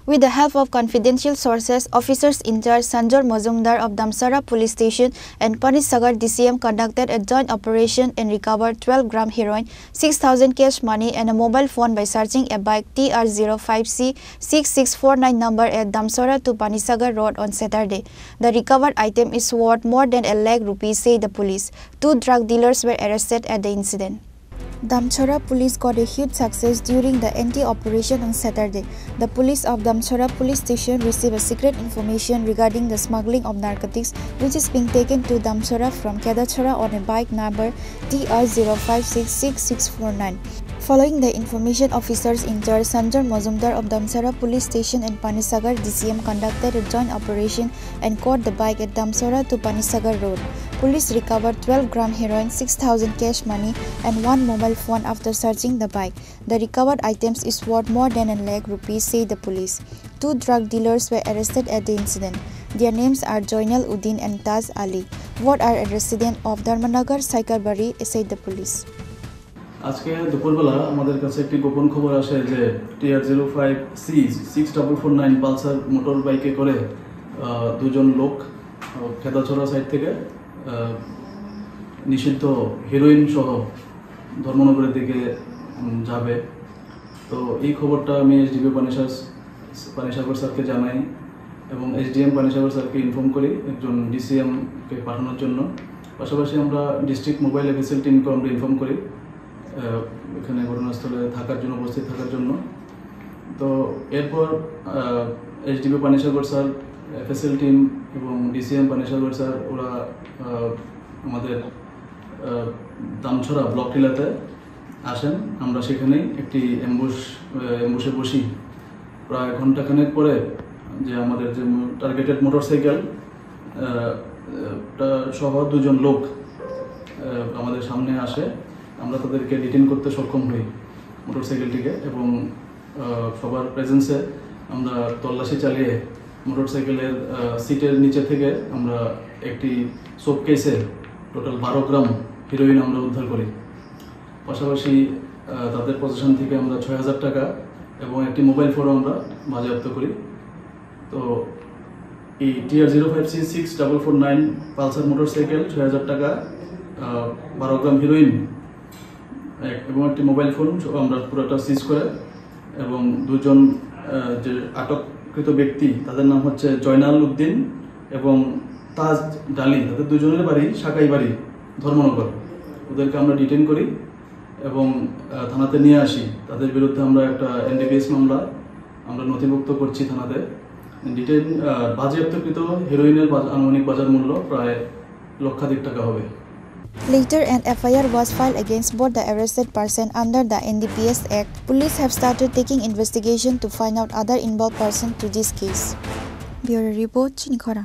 With the help of confidential sources, officers in charge Sanjor Mozumdar of Damsara Police Station and Panisagar DCM conducted a joint operation and recovered 12 gram heroin, 6,000 cash money and a mobile phone by searching a bike TR05C6649 number at Damsara to Panisagar Road on Saturday. The recovered item is worth more than ₹1 lakh, say the police. 2 drug dealers were arrested at the incident. Damchora police got a huge success during the anti-operation on Saturday. The police of Damchora police station received a secret information regarding the smuggling of narcotics which is being taken to Damchora from Kedachora on a bike number TR056649. Following the information, officers in charge Sanjor Mozumdar of Damsara Police Station and Panisagar DCM conducted a joint operation and caught the bike at Damsara to Panisagar Road. Police recovered 12 gram heroin, 6,000 cash money and 1 mobile phone after searching the bike. The recovered items is worth more than ₹1 lakh, say the police. 2 drug dealers were arrested at the incident. Their names are Joinal Uddin and Taj Ali. Both are a resident of Dharmanagar, Saikarbari, said the police. আজকে দুপুরবেলা আমাদের কাছে একটি গোপন খবর আসে যে TR05C6449 Pulsar motor বাইকে করে দুজন লোক খেদাছড়া সাইড থেকে নিষিদ্ধ হেরোইন সহ ধর্মনগরের দিকে যাবে। তো এই খবরটা আমি এসডিপি পানিসাগর স্যারকে জানাই এবং এসডিএম পানিসাগর স্যারকে ইনফর্ম করি একজন ডিসিএমকে পাঠানোর জন্য। পাশাপাশি আমরা ডিস্ট্রিক্ট মোবাইল এফএসএল টিমকে আমরা ইনফর্ম করি এখানে ঘটনাস্থলে থাকার জন্য, উপস্থিত থাকার জন্য। তো এরপর SDP Panisagar sir, FSL team এবং ডিসিএম পানিসাগর স্যার ওরা আমাদের দামছড়া ব্লক টিলাতে আসেন। আমরা সেখানেই একটি অ্যাম্বুশে বসি। প্রায় ঘন্টাখানেক পরে যে আমাদের যে টার্গেটেড মোটরসাইকেল সহ দুজন লোক আমাদের সামনে আসে। আমরা তাদেরকে ডিটেইন করতে সক্ষম হই মোটরসাইকেলটিকে এবং সবার প্রেজেন্সে আমরা তল্লাশি চালিয়ে মোটরসাইকেলের সিটের নিচে থেকে আমরা একটি শোকেসে টোটাল 12 গ্রাম হিরোইন আমরা উদ্ধার করি। পাশাপাশি তাদের পজিশন থেকে আমরা 6,000 টাকা এবং একটি মোবাইল ফোনও আমরা বাজেয়াপ্ত করি। তো এই TR05C6449 পালসার মোটরসাইকেল, 6,000 টাকা, 12 গ্রাম হিরোইন এবং একটি মোবাইল ফোন আমরা পুরোটা সিজ করে এবং দুজন যে আটককৃত ব্যক্তি তাদের নাম হচ্ছে জয়নাল উদ্দিন এবং তাজ ডালি, তাদের দুজনের বাড়ি সাকাইবাড়ি, ধর্মনগর। ওদেরকে আমরা ডিটেইন করি এবং থানাতে নিয়ে আসি। তাদের বিরুদ্ধে আমরা একটা এনডিপিএস মামলা আমরা নথিভুক্ত করছি থানাতে। ডিটেইন বাজেয়াপ্তকৃত হেরোইনের আনুমানিক বাজার মূল্য প্রায় লক্ষাধিক টাকা হবে। Later, an FIR was filed against both the arrested person under the NDPS Act. Police have started taking investigation to find out other involved persons to this case. Bureau Report, Chinikhara.